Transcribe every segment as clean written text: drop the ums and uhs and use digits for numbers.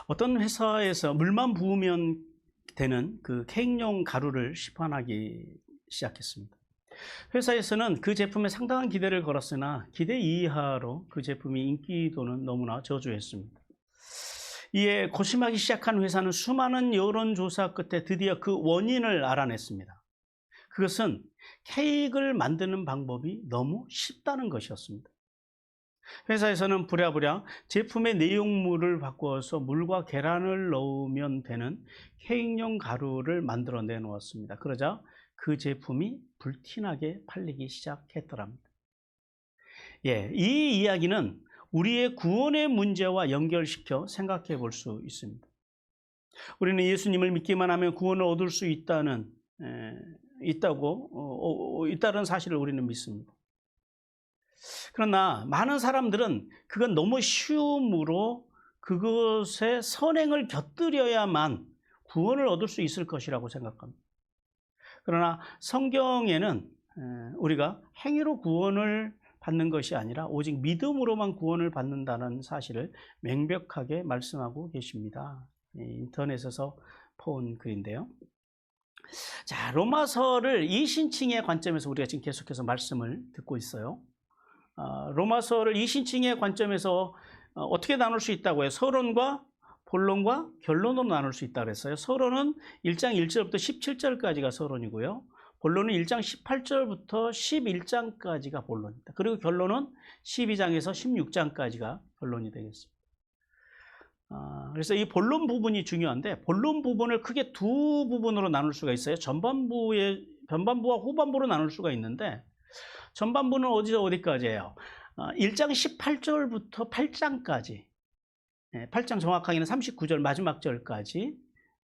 어떤 회사에서 물만 부으면 되는 그 케이크용 가루를 시판하기 시작했습니다. 회사에서는 그 제품에 상당한 기대를 걸었으나 기대 이하로 그 제품이 인기도는 너무나 저조했습니다. 이에 고심하기 시작한 회사는 수많은 여론조사 끝에 드디어 그 원인을 알아냈습니다. 그것은 케이크를 만드는 방법이 너무 쉽다는 것이었습니다. 회사에서는 부랴부랴 제품의 내용물을 바꾸어서 물과 계란을 넣으면 되는 케이크용 가루를 만들어 내놓았습니다. 그러자 그 제품이 불티나게 팔리기 시작했더랍니다. 이 이야기는 우리의 구원의 문제와 연결시켜 생각해 볼 수 있습니다. 우리는 예수님을 믿기만 하면 구원을 얻을 수 있다는 사실을 우리는 믿습니다. 그러나 많은 사람들은 그건 너무 쉬움으로 그것에 선행을 곁들여야만 구원을 얻을 수 있을 것이라고 생각합니다. 그러나 성경에는 우리가 행위로 구원을 받는 것이 아니라 오직 믿음으로만 구원을 받는다는 사실을 명백하게 말씀하고 계십니다. 인터넷에서 본 글인데요. 자, 로마서를 이신칭의 관점에서 우리가 지금 계속해서 말씀을 듣고 있어요. 로마서를 이신칭의 관점에서 어떻게 나눌 수 있다고 해요? 서론과 본론과 결론으로 나눌 수 있다고 했어요. 서론은 1장 1절부터 17절까지가 서론이고요. 본론은 1장 18절부터 11장까지가 본론입니다. 그리고 결론은 12장에서 16장까지가 결론이 되겠습니다. 그래서 이 본론 부분이 중요한데, 본론 부분을 크게 두 부분으로 나눌 수가 있어요. 전반부와 후반부로 나눌 수가 있는데, 전반부는 어디까지예요? 1장 18절부터 8장까지, 8장 정확하게는 39절 마지막 절까지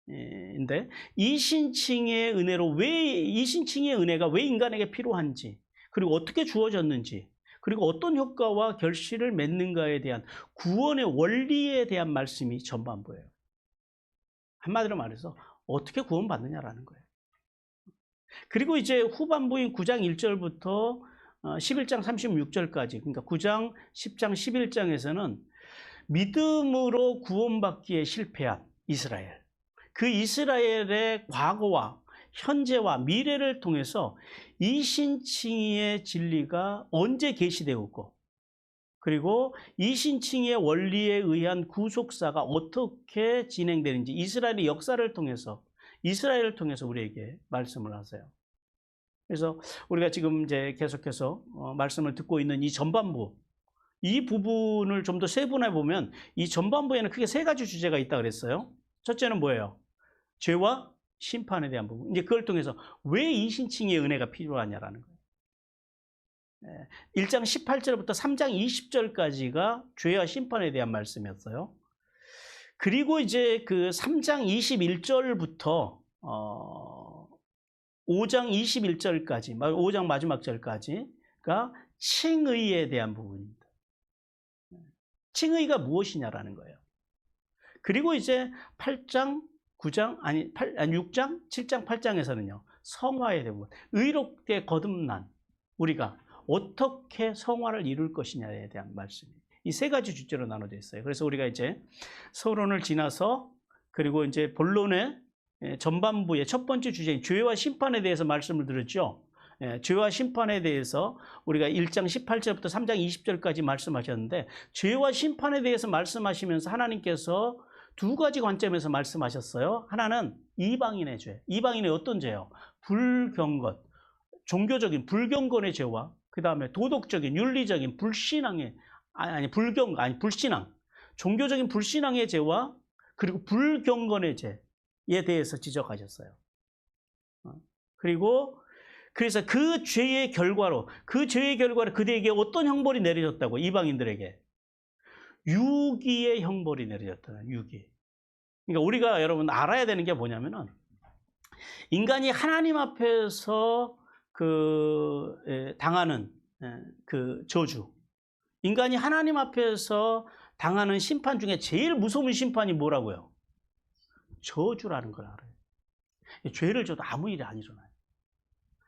인데, 이신칭의 은혜가 왜 인간에게 필요한지, 그리고 어떻게 주어졌는지, 그리고 어떤 효과와 결실을 맺는가에 대한 구원의 원리에 대한 말씀이 전반부예요. 한마디로 말해서 어떻게 구원받느냐라는 거예요. 그리고 이제 후반부인 9장 1절부터 11장 36절까지, 그러니까 9장, 10장, 11장에서는 믿음으로 구원받기에 실패한 이스라엘, 그 이스라엘의 과거와 현재와 미래를 통해서 이신칭의 진리가 언제 계시되었고, 그리고 이신칭의 원리에 의한 구속사가 어떻게 진행되는지 이스라엘의 역사를 통해서, 이스라엘을 통해서 우리에게 말씀을 하세요. 그래서 우리가 지금 이제 계속해서 말씀을 듣고 있는 이 전반부, 이 부분을 좀 더 세분해 보면 이 전반부에는 크게 세 가지 주제가 있다고 그랬어요. 첫째는 뭐예요? 죄와 심판에 대한 부분. 이제 그걸 통해서 왜 이신칭의 은혜가 필요하냐라는 거예요. 1장 18절부터 3장 20절까지가 죄와 심판에 대한 말씀이었어요. 그리고 이제 그 3장 21절부터 5장 21절까지, 5장 마지막 절까지가 칭의에 대한 부분입니다. 칭의가 무엇이냐라는 거예요. 그리고 이제 8장, 6장, 7장, 8장에서는요, 성화에 대한 부분, 의롭게 거듭난 우리가 어떻게 성화를 이룰 것이냐에 대한 말씀입니다. 이 세 가지 주제로 나눠져 있어요. 그래서 우리가 이제 서론을 지나서, 그리고 이제 본론의 전반부의 첫 번째 주제인 죄와 심판에 대해서 말씀을 드렸죠. 죄와 심판에 대해서 우리가 1장 18절부터 3장 20절까지 말씀하셨는데, 죄와 심판에 대해서 말씀하시면서 하나님께서 두 가지 관점에서 말씀하셨어요. 하나는 이방인의 죄. 이방인의 어떤 죄요? 불경건, 종교적인 불경건의 죄와 그 다음에 도덕적인 윤리적인 불신앙의 불신앙, 종교적인 불신앙의 죄와 그리고 불경건의 죄에 대해서 지적하셨어요. 그리고 그래서 그 죄의 결과로 그들에게 어떤 형벌이 내려졌다고? 이방인들에게 유기의 형벌이 내려졌다는, 유기. 그러니까 우리가 여러분 알아야 되는 게 뭐냐면은, 인간이 하나님 앞에서 당하는 그 저주, 인간이 하나님 앞에서 당하는 심판 중에 제일 무서운 심판이 뭐라고요? 저주라는 걸 알아요. 죄를 져도 아무 일이 안 일어나요.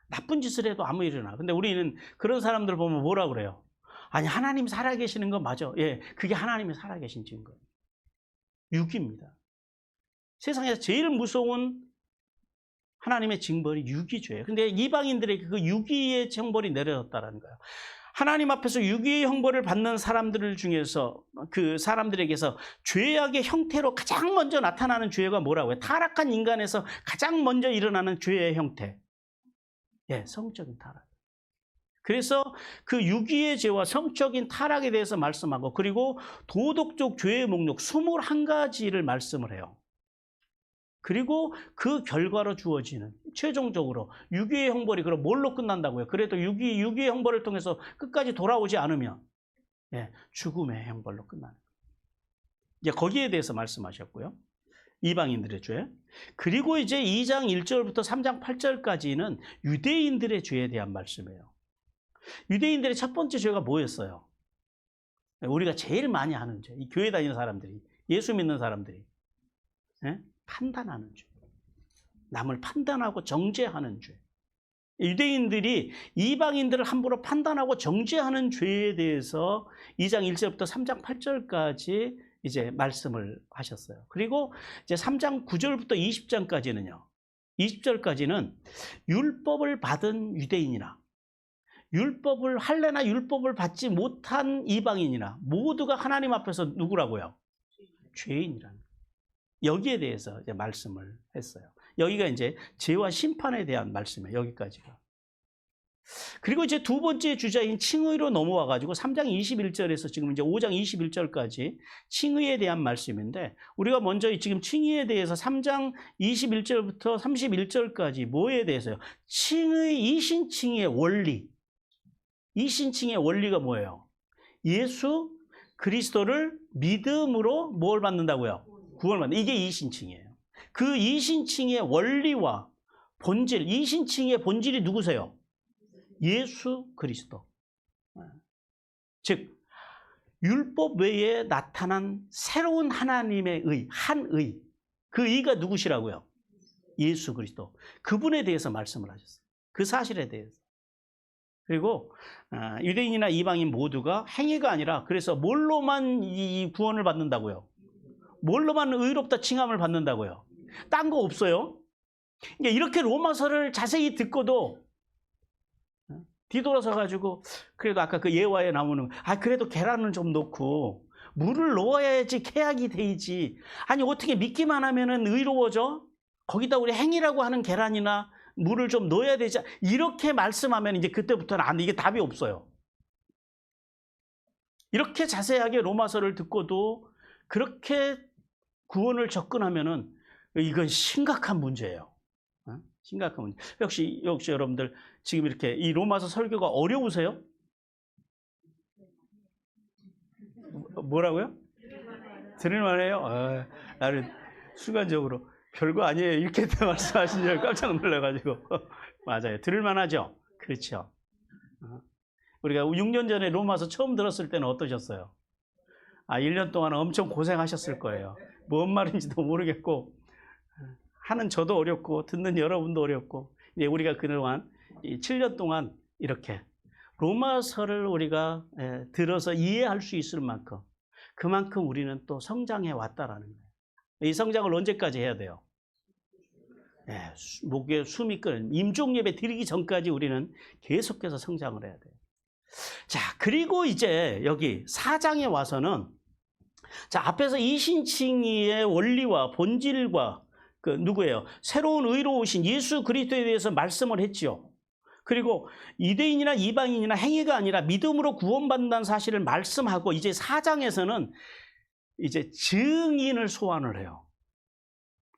나쁜 짓을 해도 아무 일이 일어나. 근데 우리는 그런 사람들 보면 뭐라 그래요? 아니, 하나님 살아계시는 건 맞아. 예, 그게 하나님이 살아계신 증거예요. 유기입니다. 세상에서 제일 무서운 하나님의 징벌이 유기죄예요. 근데 이방인들에게 그 유기의 형벌이 내려졌다는 거예요. 하나님 앞에서 유기의 형벌을 받는 사람들 중에서 그 사람들에게서 죄악의 형태로 가장 먼저 나타나는 죄가 뭐라고요? 타락한 인간에서 가장 먼저 일어나는 죄의 형태. 예, 성적인 타락. 그래서 그 유기의 죄와 성적인 타락에 대해서 말씀하고, 그리고 도덕적 죄의 목록 21가지를 말씀을 해요. 그리고 그 결과로 주어지는 최종적으로 유기의 형벌이 그럼 뭘로 끝난다고요? 그래도 유기의 형벌을 통해서 끝까지 돌아오지 않으면 죽음의 형벌로 끝나는 거예요. 이제 거기에 대해서 말씀하셨고요. 이방인들의 죄. 그리고 이제 2장 1절부터 3장 8절까지는 유대인들의 죄에 대한 말씀이에요. 유대인들의 첫 번째 죄가 뭐였어요? 우리가 제일 많이 하는 죄. 이 교회 다니는 사람들이, 예수 믿는 사람들이 판단하는 죄. 남을 판단하고 정죄하는 죄. 유대인들이 이방인들을 함부로 판단하고 정죄하는 죄에 대해서 2장 1절부터 3장 8절까지 이제 말씀을 하셨어요. 그리고 이제 3장 9절부터 20장까지는요. 20절까지는 율법을 받은 유대인이나 할례나 율법을 받지 못한 이방인이나 모두가 하나님 앞에서 누구라고요? 죄인이라는 거예요. 여기에 대해서 이제 말씀을 했어요. 여기가 이제 죄와 심판에 대한 말씀이에요. 여기까지가. 그리고 이제 두 번째 주자인 칭의로 넘어와 가지고 3장 21절에서 지금 이제 5장 21절까지 칭의에 대한 말씀인데, 우리가 먼저 지금 칭의에 대해서 3장 21절부터 31절까지 뭐에 대해서요? 이신칭의의 원리. 이신칭의 원리가 뭐예요? 예수 그리스도를 믿음으로 뭘 받는다고요? 구원을 받는. 이게 이신칭이에요. 그 이신칭의 원리와 본질, 이신칭의 본질이 누구세요? 예수 그리스도. 즉 율법 외에 나타난 새로운 하나님의 의, 한 의. 그 의가 누구시라고요? 예수 그리스도. 그분에 대해서 말씀을 하셨어요. 그 사실에 대해서. 그리고 유대인이나 이방인 모두가 행위가 아니라, 그래서 뭘로만 이 구원을 받는다고요? 뭘로만 의롭다 칭함을 받는다고요? 딴 거 없어요. 그러니까 이렇게 로마서를 자세히 듣고도 뒤돌아서 가지고, 그래도 아까 그 예화에 나오는 그래도 계란은 좀 넣고 물을 넣어야지 케약이 되지. 아니 어떻게 믿기만 하면은 의로워져? 거기다 우리 행위라고 하는 계란이나 물을 좀 넣어야 되지. 이렇게 말씀하면 이제 그때부터는 안 돼. 이게 답이 없어요. 이렇게 자세하게 로마서를 듣고도 그렇게 구원을 접근하면은 이건 심각한 문제예요. 심각한 문제. 역시 여러분들 지금 이렇게 이 로마서 설교가 어려우세요? 뭐라고요? 들을만해요? 나는 순간적으로 별거 아니에요 이렇게 말씀하신 줄 깜짝 놀라가지고. 맞아요. 들을만하죠? 그렇죠. 우리가 6년 전에 로마서 처음 들었을 때는 어떠셨어요? 1년 동안 엄청 고생하셨을 거예요. 뭔 말인지도 모르겠고, 하는 저도 어렵고 듣는 여러분도 어렵고. 이제 우리가 그동안 7년 동안 이렇게 로마서를 우리가 들어서 이해할 수 있을 만큼, 그만큼 우리는 또 성장해 왔다라는 거예요. 이 성장을 언제까지 해야 돼요? 목에 숨이 끓는 임종 예배 드리기 전까지 우리는 계속해서 성장을 해야 돼요. 자, 그리고 이제 여기 4장에 와서는, 자, 앞에서 이신칭의의 원리와 본질과 그 누구예요? 새로운 의로우신 예수 그리스도에 대해서 말씀을 했죠. 그리고 유대인이나 이방인이나 행위가 아니라 믿음으로 구원받는다는 사실을 말씀하고, 이제 4장에서는 이제 증인을 소환을 해요.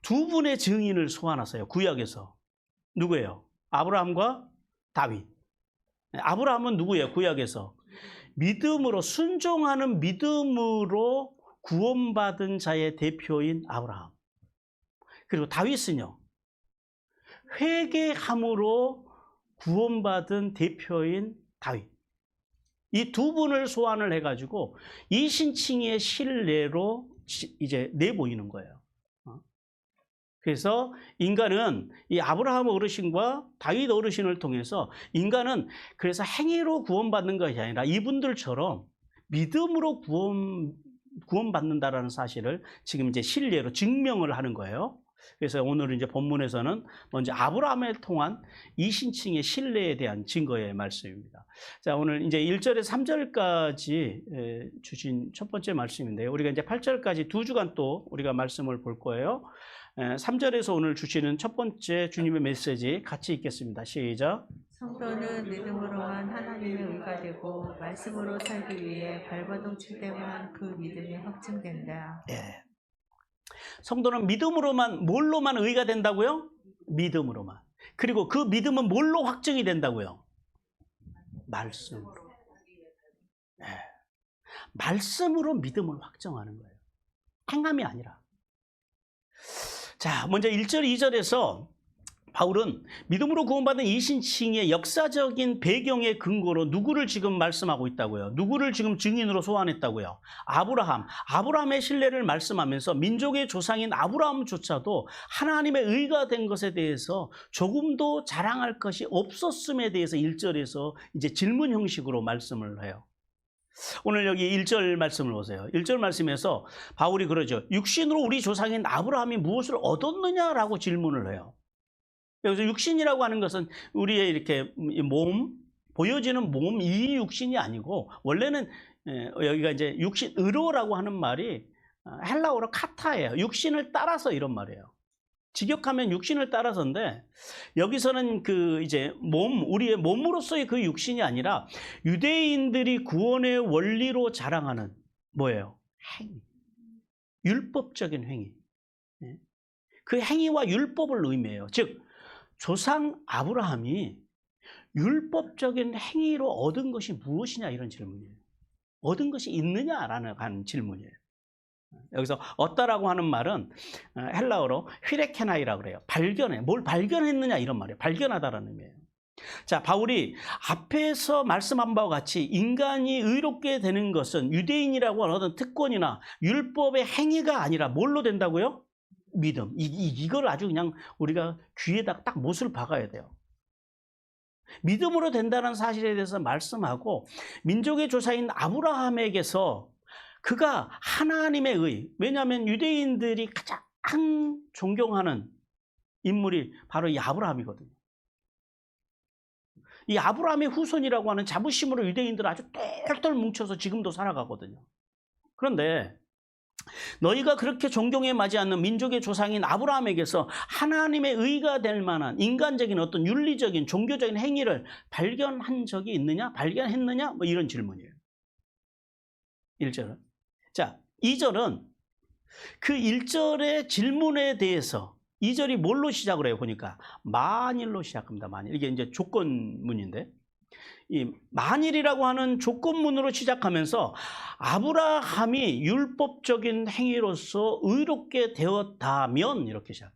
두 분의 증인을 소환하세요. 구약에서. 누구예요? 아브라함과 다윗. 아브라함은 누구예요? 구약에서. 믿음으로, 순종하는 믿음으로 구원받은 자의 대표인 아브라함. 그리고 다윗은요, 회개함으로 구원받은 대표인 다윗. 이 두 분을 소환을 해가지고 이신칭의의 신뢰로 이제 내보이는 거예요. 그래서 인간은 이 아브라함 어르신과 다윗 어르신을 통해서 인간은 그래서 행위로 구원받는 것이 아니라 이분들처럼 믿음으로 구원받는다라는 사실을 지금 이제 실례로 증명을 하는 거예요. 그래서 오늘 이제 본문에서는 먼저 아브라함을 통한 이신칭의 신뢰에 대한 증거의 말씀입니다. 자, 오늘 이제 1절에서 3절까지 주신 첫 번째 말씀인데요. 우리가 이제 8절까지 두 주간 또 우리가 말씀을 볼 거예요. 3절에서 오늘 주시는 첫 번째 주님의 메시지 같이 읽겠습니다. 시작. 성도는 믿음으로만 하나님의 의가 되고 말씀으로 살기 위해 발버둥 칠 때만 그 믿음이 확증된다. 예. 성도는 믿음으로만, 뭘로만 의가 된다고요? 믿음으로만. 그리고 그 믿음은 뭘로 확증이 된다고요? 말씀으로. 예. 말씀으로 믿음을 확정하는 거예요. 행함이 아니라. 자, 먼저 1절, 2절에서 바울은 믿음으로 구원받은 이신칭의 역사적인 배경의 근거로 누구를 지금 말씀하고 있다고요? 누구를 지금 증인으로 소환했다고요? 아브라함의 신뢰를 말씀하면서 민족의 조상인 아브라함조차도 하나님의 의가 된 것에 대해서 조금도 자랑할 것이 없었음에 대해서 1절에서 이제 질문 형식으로 말씀을 해요. 오늘 여기 1절 말씀을 보세요. 1절 말씀에서 바울이 그러죠. 육신으로 우리 조상인 아브라함이 무엇을 얻었느냐라고 질문을 해요. 여기서 육신이라고 하는 것은 우리의 이렇게 몸, 보여지는 몸, 이 육신이 아니고, 원래는 여기가 이제 육신, 의로라고 하는 말이 헬라어로 카타예요. 육신을 따라서 이런 말이에요. 직역하면 육신을 따라서인데, 여기서는 그 이제 우리의 몸으로서의 그 육신이 아니라 유대인들이 구원의 원리로 자랑하는 뭐예요? 행위. 율법적인 행위. 그 행위와 율법을 의미해요. 즉, 조상 아브라함이 율법적인 행위로 얻은 것이 무엇이냐 이런 질문이에요. 얻은 것이 있느냐라는 질문이에요. 여기서 얻다라고 하는 말은 헬라어로 휘레케나이라고 그래요. 발견해. 뭘 발견했느냐 이런 말이에요. 발견하다라는 의미예요. 자, 바울이 앞에서 말씀한 바와 같이 인간이 의롭게 되는 것은 유대인이라고 하는 어떤 특권이나 율법의 행위가 아니라 뭘로 된다고요? 믿음. 이걸 아주 그냥 우리가 귀에다 딱 못을 박아야 돼요. 믿음으로 된다는 사실에 대해서 말씀하고, 민족의 조사인 아브라함에게서 그가 하나님의 의, 왜냐하면 유대인들이 가장 존경하는 인물이 바로 이 아브라함이거든요. 이 아브라함의 후손이라고 하는 자부심으로 유대인들은 아주 똘똘 뭉쳐서 지금도 살아가거든요. 그런데 너희가 그렇게 존경에 맞지 않는 민족의 조상인 아브라함에게서 하나님의 의가 될 만한 인간적인 어떤 윤리적인 종교적인 행위를 발견한 적이 있느냐? 발견했느냐? 뭐 이런 질문이에요. 1절은. 자, 2절은 그 1절의 질문에 대해서 2절이 뭘로 시작을 해요? 보니까 만일로 시작합니다. 만일. 이게 이제 조건문인데, 이 만일이라고 하는 조건문으로 시작하면서 아브라함이 율법적인 행위로서 의롭게 되었다면 이렇게 시작해요.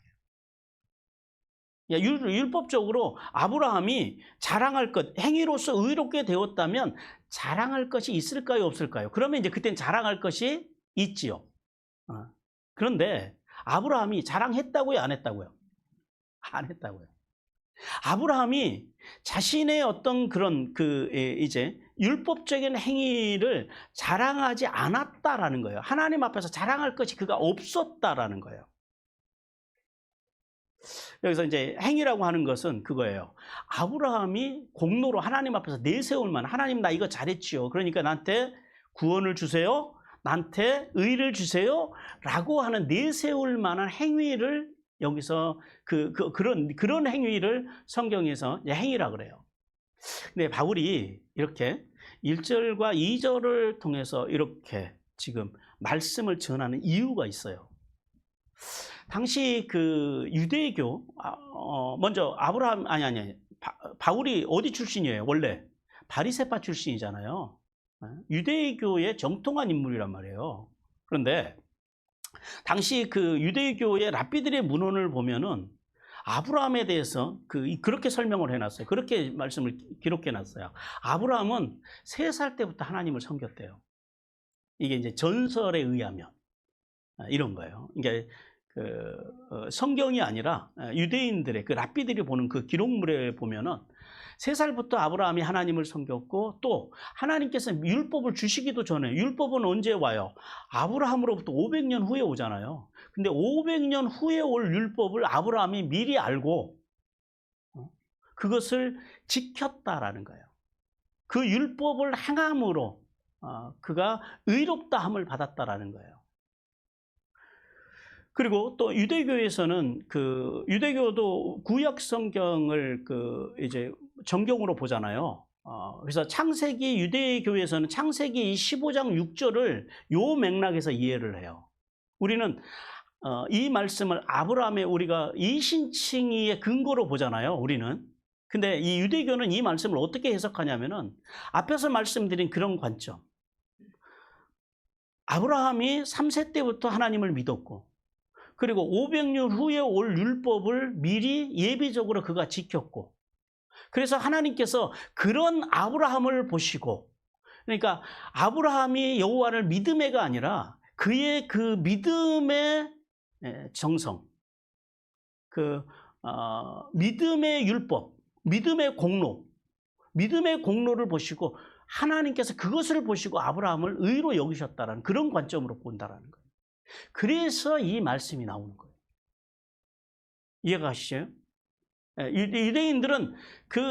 율법적으로 아브라함이 자랑할 것, 행위로서 의롭게 되었다면 자랑할 것이 있을까요, 없을까요? 그러면 이제 그땐 자랑할 것이 있지요. 그런데 아브라함이 자랑했다고요, 안 했다고요? 안 했다고요. 아브라함이 자신의 어떤 그런 이제 율법적인 행위를 자랑하지 않았다라는 거예요. 하나님 앞에서 자랑할 것이 그가 없었다라는 거예요. 여기서 이제 행위라고 하는 것은 그거예요. 아브라함이 공로로 하나님 앞에서 내세울 만한, 하나님 나 이거 잘했지요. 그러니까 나한테 구원을 주세요. 나한테 의를 주세요. 라고 하는 내세울 만한 행위를 여기서 그런 행위를 성경에서 행위라고 그래요. 근데 바울이 이렇게 1절과 2절을 통해서 이렇게 지금 말씀을 전하는 이유가 있어요. 당시 그 유대교, 먼저 바울이 어디 출신이에요? 원래 바리새파 출신이잖아요. 유대교의 정통한 인물이란 말이에요. 그런데 당시 그 유대교의 랍비들의 문헌을 보면은 아브라함에 대해서 그렇게 설명을 해놨어요. 그렇게 말씀을 기록해놨어요. 아브라함은 3살 때부터 하나님을 섬겼대요. 이게 이제 전설에 의하면 이런 거예요. 이게 성경이 아니라 유대인들의 그 랍비들이 보는 그 기록물에 보면은 3살부터 아브라함이 하나님을 섬겼고 또 하나님께서 율법을 주시기도 전에 율법은 언제 와요? 아브라함으로부터 500년 후에 오잖아요. 근데 500년 후에 올 율법을 아브라함이 미리 알고 그것을 지켰다라는 거예요. 그 율법을 행함으로 그가 의롭다함을 받았다라는 거예요. 그리고 또 유대교에서는 유대교도 구약 성경을 이제 정경으로 보잖아요. 그래서 창세기 유대교에서는 창세기 15장 6절을 요 맥락에서 이해를 해요. 우리는 이 말씀을 아브라함의 우리가 이신칭의의 근거로 보잖아요. 우리는. 근데 이 유대교는 이 말씀을 어떻게 해석하냐면은 앞에서 말씀드린 그런 관점. 아브라함이 3세 때부터 하나님을 믿었고 그리고 500년 후에 올 율법을 미리 예비적으로 그가 지켰고 그래서 하나님께서 그런 아브라함을 보시고 그러니까 아브라함이 여호와를 믿음의가 아니라 그의 그 믿음의 정성 믿음의 율법 믿음의 공로를 보시고 하나님께서 그것을 보시고 아브라함을 의로 여기셨다는 그런 관점으로 본다라는 거예요. 그래서 이 말씀이 나오는 거예요. 이해가 가시죠? 유대인들은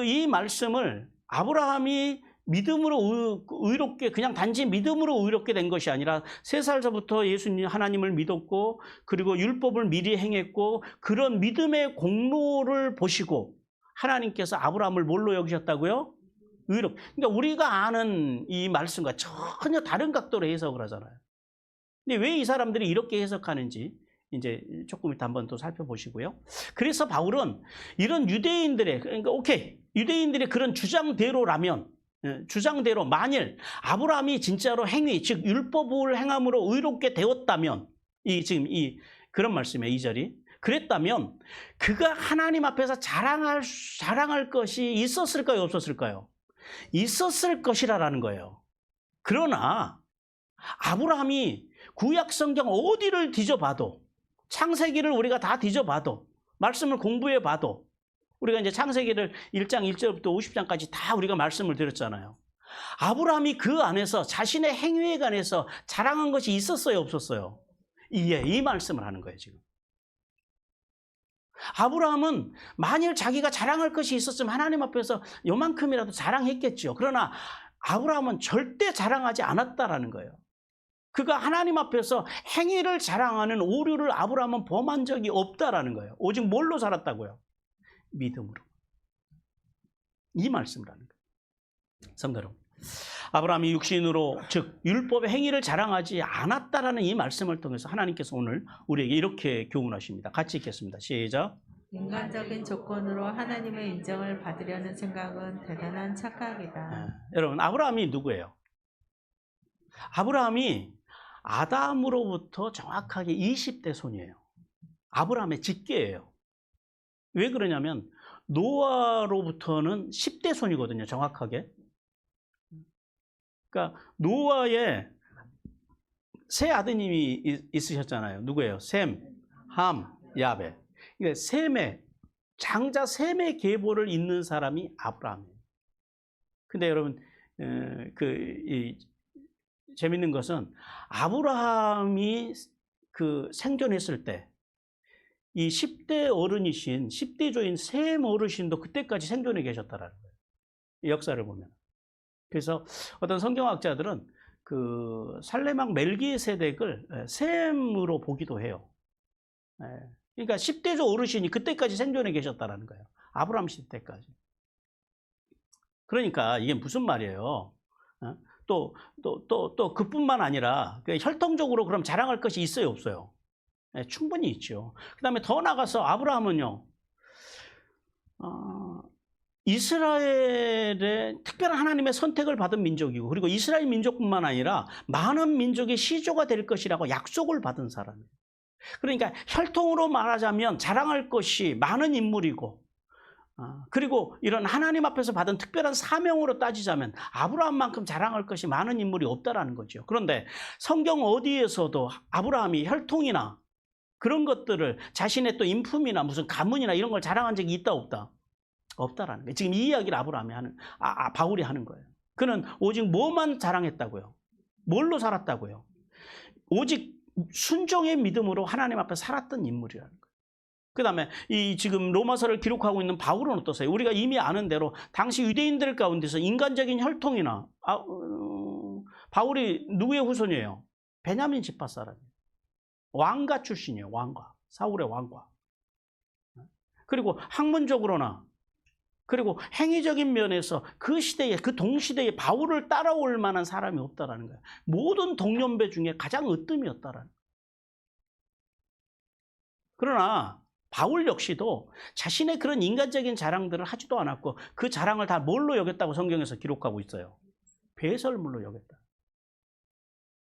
이 말씀을 아브라함이 믿음으로 의롭게 그냥 단지 믿음으로 의롭게 된 것이 아니라 3살서부터 예수님 하나님을 믿었고 그리고 율법을 미리 행했고 그런 믿음의 공로를 보시고 하나님께서 아브라함을 뭘로 여기셨다고요? 의롭. 그러니까 우리가 아는 이 말씀과 전혀 다른 각도로 해석을 하잖아요. 근데 왜 이 사람들이 이렇게 해석하는지 이제 조금 이따 한번 또 살펴보시고요. 그래서 바울은 이런 유대인들의 그러니까 유대인들의 그런 주장대로라면 주장대로 만일 아브라함이 진짜로 행위 즉 율법을 행함으로 의롭게 되었다면 지금 그런 말씀이에요. 2절이 그랬다면 그가 하나님 앞에서 자랑할 것이 있었을까요? 없었을까요? 있었을 것이라는 거예요. 그러나 아브라함이 구약 성경 어디를 뒤져봐도 창세기를 우리가 다 뒤져봐도 말씀을 공부해봐도 우리가 이제 창세기를 1장 1절부터 50장까지 다 우리가 말씀을 드렸잖아요. 아브라함이 그 안에서 자신의 행위에 관해서 자랑한 것이 있었어요? 없었어요? 이 말씀을 하는 거예요 지금. 아브라함은 만일 자기가 자랑할 것이 있었으면 하나님 앞에서 요만큼이라도 자랑했겠죠. 그러나 아브라함은 절대 자랑하지 않았다라는 거예요. 그가 하나님 앞에서 행위를 자랑하는 오류를 아브라함은 범한 적이 없다라는 거예요. 오직 뭘로 살았다고요? 믿음으로. 이 말씀을 하는 거예요. 성도 여러분, 아브라함이 육신으로 즉 율법의 행위를 자랑하지 않았다라는 이 말씀을 통해서 하나님께서 오늘 우리에게 이렇게 교훈하십니다. 같이 읽겠습니다. 시작. 인간적인 조건으로 하나님의 인정을 받으려는 생각은 대단한 착각이다. 여러분, 아브라함이 누구예요? 아브라함이 아담으로부터 정확하게 20대 손이에요. 아브라함의 직계예요. 왜 그러냐면 노아로부터는 10대 손이거든요. 정확하게. 그러니까 노아의 세 아드님이 있으셨잖아요. 누구예요? 셈, 함, 야벳. 그러니까 장자 셈의 계보를 잇는 사람이 아브라함이에요. 근데 여러분 재밌는 것은 아브라함이 생존했을 때 이 10대 어른이신 10대 조인 셈 어르신도 그때까지 생존해 계셨다라는 거예요. 이 역사를 보면. 그래서 어떤 성경학자들은 살레막 멜기세덱을 셈으로 보기도 해요. 그러니까 10대조 어르신이 그때까지 생존해 계셨다라는 거예요. 아브라함 시대까지. 그러니까 이게 무슨 말이에요? 또 그뿐만 아니라 혈통적으로 그럼 자랑할 것이 있어요, 없어요? 충분히 있죠. 그 다음에 더 나가서 아브라함은요, 이스라엘의 특별한 하나님의 선택을 받은 민족이고, 그리고 이스라엘 민족뿐만 아니라 많은 민족의 시조가 될 것이라고 약속을 받은 사람이에요. 그러니까 혈통으로 말하자면 자랑할 것이 많은 인물이고, 그리고 이런 하나님 앞에서 받은 특별한 사명으로 따지자면 아브라함만큼 자랑할 것이 많은 인물이 없다라는 거죠. 그런데 성경 어디에서도 아브라함이 혈통이나 그런 것들을 자신의 또 인품이나 무슨 가문이나 이런 걸 자랑한 적이 있다 없다? 없다라는 거예요. 지금 이 이야기를 아브라함이 바울이 하는 거예요. 그는 오직 뭐만 자랑했다고요? 뭘로 살았다고요? 오직 순종의 믿음으로 하나님 앞에 살았던 인물이라는 거예요. 그 다음에 이 지금 로마서를 기록하고 있는 바울은 어떠세요? 우리가 이미 아는 대로 당시 유대인들 가운데서 인간적인 혈통이나 바울이 누구의 후손이에요? 베냐민 지파 사람이에요. 왕가 출신이에요. 왕가. 사울의 왕가. 그리고 학문적으로나 그리고 행위적인 면에서 그 시대에 그 동시대에 바울을 따라올 만한 사람이 없다라는 거예요. 모든 동년배 중에 가장 으뜸이었다라는 거예요. 그러나 바울 역시도 자신의 그런 인간적인 자랑들을 하지도 않았고 그 자랑을 다 뭘로 여겼다고 성경에서 기록하고 있어요? 배설물로 여겼다.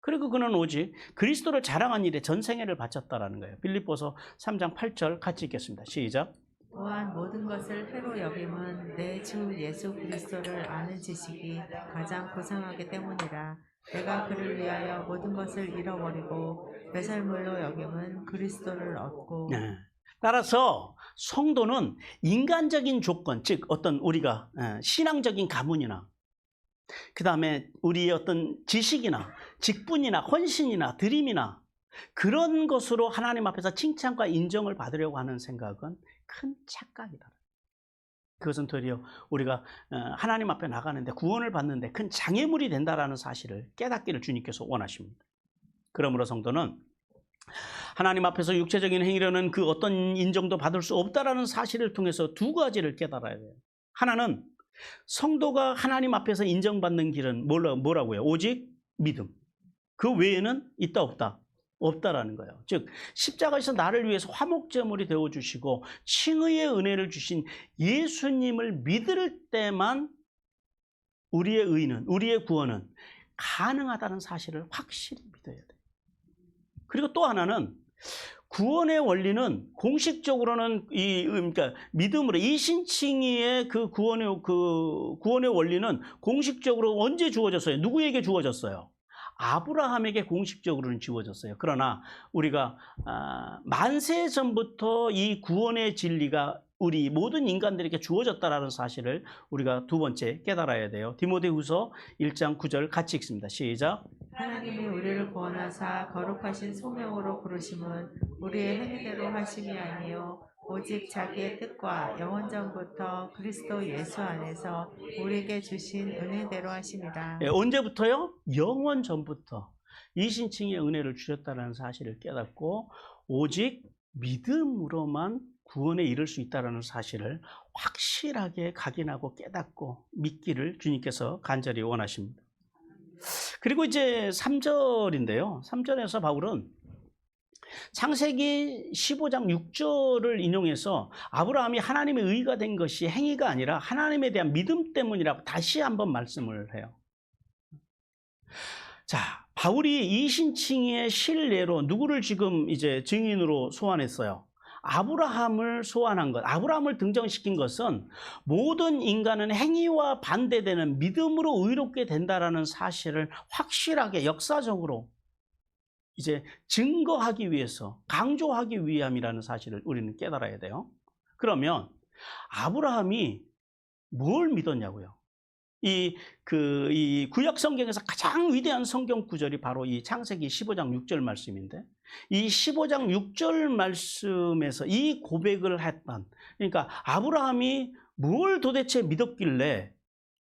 그리고 그는 오직 그리스도를 자랑한 일에 전생애를 바쳤다라는 거예요. 빌립보서 3장 8절 같이 읽겠습니다. 시작. 또한 모든 것을 해로 여김은 내 주 예수 그리스도를 아는 지식이 가장 고상하기 때문이라. 내가 그를 위하여 모든 것을 잃어버리고 배설물로 여김은 그리스도를 얻고. 네. 따라서 성도는 인간적인 조건, 즉 어떤 우리가 신앙적인 가문이나 그 다음에 우리의 어떤 지식이나 직분이나 헌신이나 드림이나 그런 것으로 하나님 앞에서 칭찬과 인정을 받으려고 하는 생각은 큰 착각이다. 그것은 도리어 우리가 하나님 앞에 나가는데 구원을 받는데 큰 장애물이 된다라는 사실을 깨닫기를 주님께서 원하십니다. 그러므로 성도는 하나님 앞에서 육체적인 행위로는 그 어떤 인정도 받을 수 없다라는 사실을 통해서 두 가지를 깨달아야 돼요. 하나는 성도가 하나님 앞에서 인정받는 길은 뭐라고요? 오직 믿음. 그 외에는 있다 없다? 없다라는 거예요. 즉 십자가에서 나를 위해서 화목제물이 되어주시고 칭의의 은혜를 주신 예수님을 믿을 때만 우리의 의는, 우리의 구원은 가능하다는 사실을 확실히 믿어야 돼요. 그리고 또 하나는 구원의 원리는 공식적으로는 그러니까 믿음으로 이신칭의의 그 구원의 원리는 공식적으로 언제 주어졌어요? 누구에게 주어졌어요? 아브라함에게 공식적으로는 주어졌어요. 그러나 우리가 만세 전부터 이 구원의 진리가 우리 모든 인간들에게 주어졌다라는 사실을 우리가 두 번째 깨달아야 돼요. 디모데후서 1장 9절 같이 읽습니다. 시작. 하나님이 우리를 구원하사 거룩하신 소명으로 부르심은 우리의 행위대로 하심이 아니요 오직 자기의 뜻과 영원전부터 그리스도 예수 안에서 우리에게 주신 은혜대로 하심이라. 언제부터요? 영원 전부터 이신칭의 은혜를 주셨다는 사실을 깨닫고 오직 믿음으로만 구원에 이를 수 있다는 사실을 확실하게 각인하고 깨닫고 믿기를 주님께서 간절히 원하십니다. 그리고 이제 3절인데요. 3절에서 바울은 창세기 15장 6절을 인용해서 아브라함이 하나님의 의가 된 것이 행위가 아니라 하나님에 대한 믿음 때문이라고 다시 한번 말씀을 해요. 자, 바울이 이신칭의 실례로 누구를 지금 이제 증인으로 소환했어요? 아브라함을 소환한 것, 아브라함을 등장시킨 것은 모든 인간은 행위와 반대되는 믿음으로 의롭게 된다라는 사실을 확실하게 역사적으로 이제 증거하기 위해서, 강조하기 위함이라는 사실을 우리는 깨달아야 돼요. 그러면 아브라함이 뭘 믿었냐고요? 이 구약 성경에서 가장 위대한 성경 구절이 바로 이 창세기 15장 6절 말씀인데, 이 15장 6절 말씀에서 이 고백을 했던, 그러니까 아브라함이 뭘 도대체 믿었길래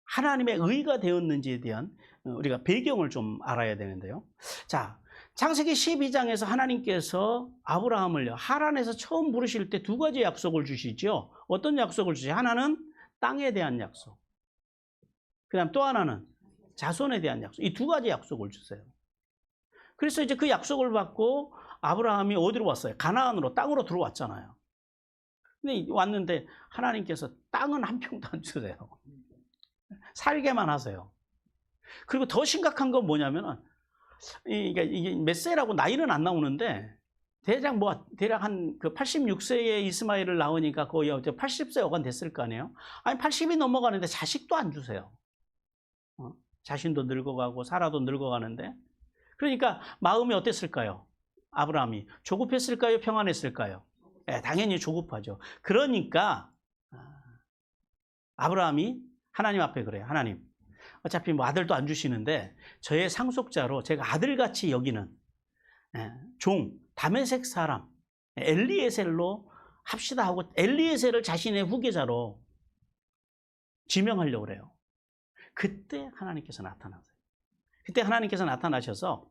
하나님의 의가 되었는지에 대한 우리가 배경을 좀 알아야 되는데요. 자, 창세기 12장에서 하나님께서 아브라함을 하란에서 처음 부르실 때 두 가지 약속을 주시죠. 어떤 약속을 주시죠? 하나는 땅에 대한 약속, 그 다음 또 하나는 자손에 대한 약속. 이 두 가지 약속을 주세요. 그래서 이제 그 약속을 받고 아브라함이 어디로 왔어요? 가나안으로, 땅으로 들어왔잖아요. 근데 왔는데 하나님께서 땅은 한 평도 안 주세요. 살게만 하세요. 그리고 더 심각한 건 뭐냐면은, 이게 몇 세라고 나이는 안 나오는데, 대략 한 그 86세에 이스마엘을 낳으니까 거의 80세 어간 됐을 거 아니에요? 아니, 80이 넘어가는데 자식도 안 주세요. 자신도 늙어가고 사라도 늙어가는데, 그러니까 마음이 어땠을까요? 아브라함이 조급했을까요? 평안했을까요? 당연히 조급하죠. 그러니까 아브라함이 하나님 앞에 그래요. 하나님, 어차피 뭐 아들도 안 주시는데 저의 상속자로 제가 아들같이 여기는 종, 다메섹 사람 엘리에셀로 합시다 하고 엘리에셀을 자신의 후계자로 지명하려고 그래요. 그때 하나님께서 나타나세요. 그때 하나님께서 나타나셔서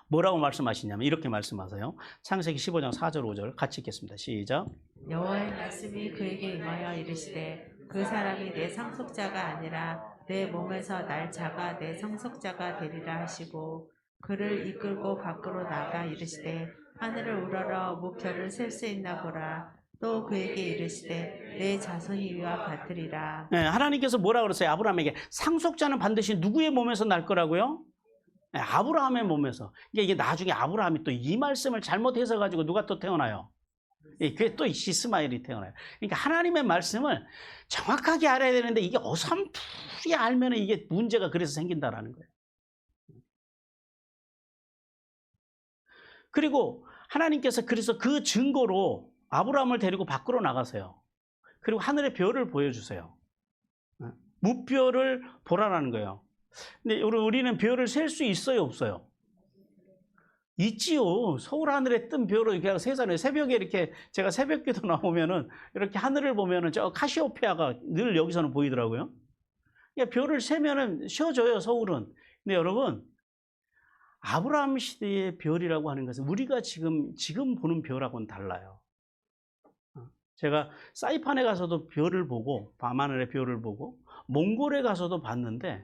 뭐라고 말씀하시냐면 이렇게 말씀하세요. 창세기 15장 4절 5절 같이 읽겠습니다. 시작. 여호와의 말씀이 그에게 임하여 이르시되 그 사람이 내 상속자가 아니라 내 몸에서 날 자가 내 상속자가 되리라 하시고 그를 이끌고 밖으로 나가 이르시되 하늘을 우러러 무별을 셀 수 있나 보라. 또 그에게 이르시되 내 자손이 이와 같으리라. 네, 하나님께서 뭐라 그랬어요? 아브라함에게 상속자는 반드시 누구의 몸에서 날 거라고요? 네, 아브라함의 몸에서. 이게 나중에 아브라함이 또 이 말씀을 잘못 해석가지고 누가 또 태어나요? 그게 또 이스마엘이 태어나요. 그러니까 하나님의 말씀을 정확하게 알아야 되는데 이게 어설프게 알면 이게 문제가 그래서 생긴다라는 거예요. 그리고 하나님께서 그래서 그 증거로 아브라함을 데리고 밖으로 나가세요. 그리고 하늘의 별을 보여주세요. 무별을 보라라는 거예요. 근데 우리는 별을 셀 수 있어요, 없어요? 있지요. 서울 하늘에 뜬 별을 그냥 세상에 새벽에 이렇게 제가 새벽기도 나오면은 이렇게 하늘을 보면은 저 카시오페아가 늘 여기서는 보이더라고요. 그러니까 별을 세면은 쉬어져요, 서울은. 근데 여러분, 아브라함 시대의 별이라고 하는 것은 우리가 지금 보는 별하고는 달라요. 제가 사이판에 가서도 별을 보고 밤하늘의 별을 보고 몽골에 가서도 봤는데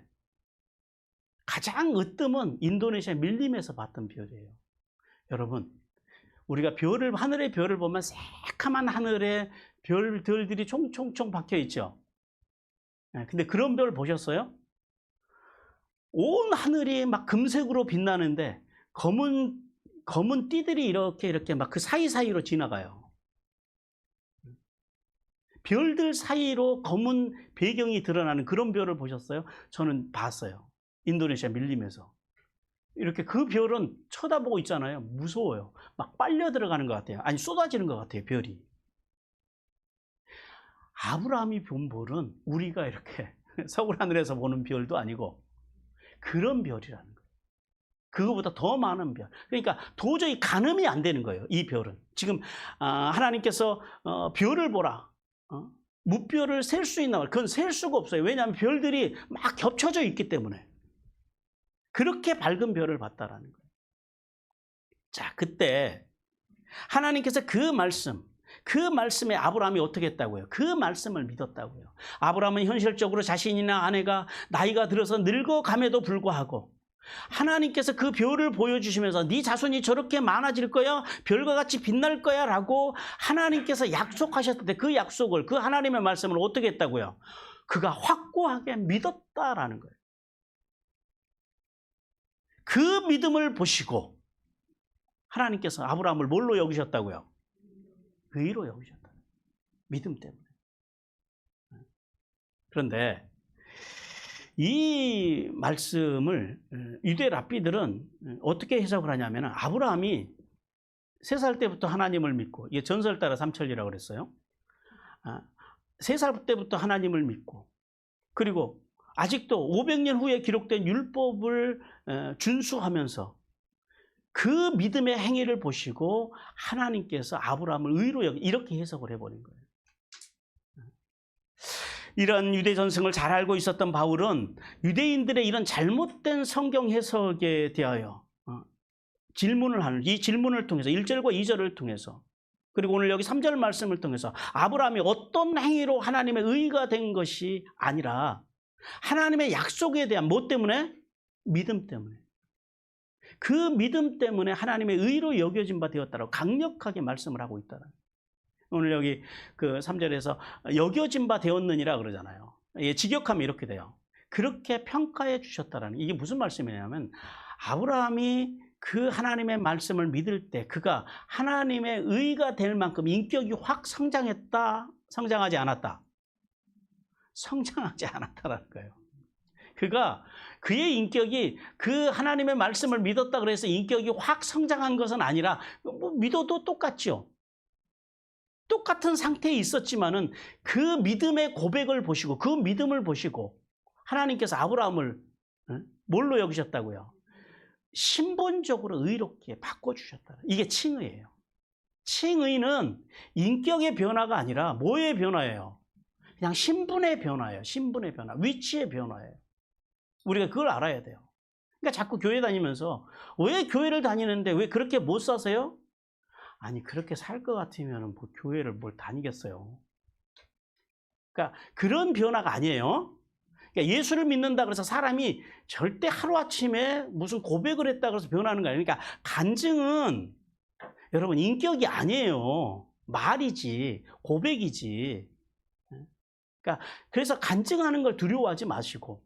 가장 으뜸은 인도네시아 밀림에서 봤던 별이에요. 여러분, 우리가 하늘의 별을 보면 새카만 하늘에 별들이 총총총 박혀 있죠. 근데 그런 별 보셨어요? 온 하늘이 막 금색으로 빛나는데 검은 띠들이 이렇게 막 그 사이사이로 지나가요. 별들 사이로 검은 배경이 드러나는 그런 별을 보셨어요? 저는 봤어요. 인도네시아 밀림에서. 이렇게 그 별은 쳐다보고 있잖아요. 무서워요. 막 빨려 들어가는 것 같아요. 아니, 쏟아지는 것 같아요, 별이. 아브라함이 본 별은 우리가 이렇게 서울 하늘에서 보는 별도 아니고 그런 별이라는 거예요. 그거보다 더 많은 별. 그러니까 도저히 가늠이 안 되는 거예요, 이 별은. 지금 하나님께서 별을 보라. 무별을 셀 수 있나? 그건 셀 수가 없어요. 왜냐하면 별들이 막 겹쳐져 있기 때문에. 그렇게 밝은 별을 봤다라는 거예요. 자, 그때 하나님께서 그 말씀에 아브라함이 어떻게 했다고요? 그 말씀을 믿었다고요. 아브라함은 현실적으로 자신이나 아내가 나이가 들어서 늙어감에도 불구하고 하나님께서 그 별을 보여주시면서 네 자손이 저렇게 많아질 거야, 별과 같이 빛날 거야 라고 하나님께서 약속하셨을 때 그 약속을, 그 하나님의 말씀을 어떻게 했다고요? 그가 확고하게 믿었다라는 거예요. 그 믿음을 보시고 하나님께서 아브라함을 뭘로 여기셨다고요? 의로 여기셨다. 믿음 때문에. 그런데 이 말씀을 유대 랍비들은 어떻게 해석을 하냐면 아브라함이 3살 때부터 하나님을 믿고, 이게 전설 따라 삼천리라고 그랬어요. 3살 때부터 하나님을 믿고, 그리고 아직도 500년 후에 기록된 율법을 준수하면서 그 믿음의 행위를 보시고 하나님께서 아브라함을 의로 이렇게 해석을 해버린 거예요. 이런 유대 전승을 잘 알고 있었던 바울은 유대인들의 이런 잘못된 성경 해석에 대하여 질문을 하는, 이 질문을 통해서 1절과 2절을 통해서, 그리고 오늘 여기 3절 말씀을 통해서 아브라함이 어떤 행위로 하나님의 의가 된 것이 아니라 하나님의 약속에 대한 뭐 때문에? 믿음 때문에. 그 믿음 때문에 하나님의 의로 여겨진 바 되었다라고 강력하게 말씀을 하고 있다는 거예요. 오늘 여기 그 3절에서 여겨진 바 되었느니라 그러잖아요. 직역하면 이렇게 돼요. 그렇게 평가해 주셨다라는, 이게 무슨 말씀이냐면 아브라함이 그 하나님의 말씀을 믿을 때 그가 하나님의 의가 될 만큼 인격이 확 성장했다, 성장하지 않았다? 성장하지 않았다라는 거예요. 그의 인격이 그 하나님의 말씀을 믿었다 그래서 인격이 확 성장한 것은 아니라 뭐 믿어도 똑같죠. 똑같은 상태에 있었지만은 그 믿음의 고백을 보시고 그 믿음을 보시고 하나님께서 아브라함을 뭘로 여기셨다고요? 신분적으로 의롭게 바꿔주셨다. 이게 칭의예요. 칭의는 인격의 변화가 아니라 뭐의 변화예요? 그냥 신분의 변화예요. 신분의 변화, 위치의 변화예요. 우리가 그걸 알아야 돼요. 그러니까 자꾸 교회 다니면서 왜 교회를 다니는데 왜 그렇게 못 사세요? 아니 그렇게 살 것 같으면 뭐 교회를 뭘 다니겠어요. 그러니까 그런 변화가 아니에요. 그러니까 예수를 믿는다 그래서 사람이 절대 하루아침에 무슨 고백을 했다 그래서 변하는 거예요. 그러니까 간증은 여러분 인격이 아니에요. 말이지, 고백이지. 그러니까 그래서 간증하는 걸 두려워하지 마시고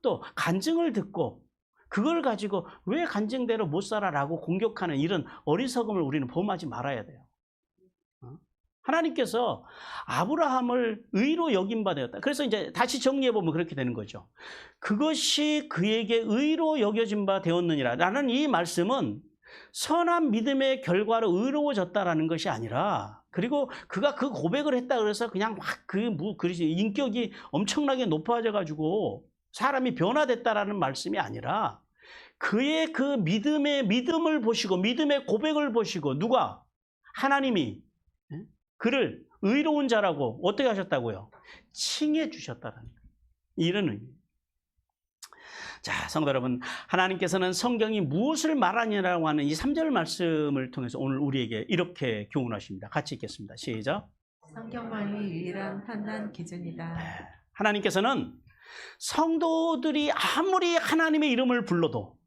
또 간증을 듣고 그걸 가지고 왜 간증대로 못 살아라고 공격하는 이런 어리석음을 우리는 범하지 말아야 돼요. 하나님께서 아브라함을 의로 여긴 바 되었다. 그래서 이제 다시 정리해 보면 그렇게 되는 거죠. 그것이 그에게 의로 여겨진 바 되었느니라 라는 이 말씀은 선한 믿음의 결과로 의로워졌다라는 것이 아니라 그리고 그가 그 고백을 했다 그래서 그냥 막 인격이 엄청나게 높아져 가지고 사람이 변화됐다라는 말씀이 아니라 그의 그 믿음을 보시고 믿음의 고백을 보시고 누가? 하나님이 그를 의로운 자라고 어떻게 하셨다고요? 칭해 주셨다라는 이런 의미. 자, 성도 여러분, 하나님께서는 성경이 무엇을 말하느냐라고 하는 이 3절 말씀을 통해서 오늘 우리에게 이렇게 교훈하십니다. 같이 읽겠습니다. 시작. 성경만이 유일한 판단 기준이다. 하나님께서는 성도들이 아무리 하나님의 이름을 불러도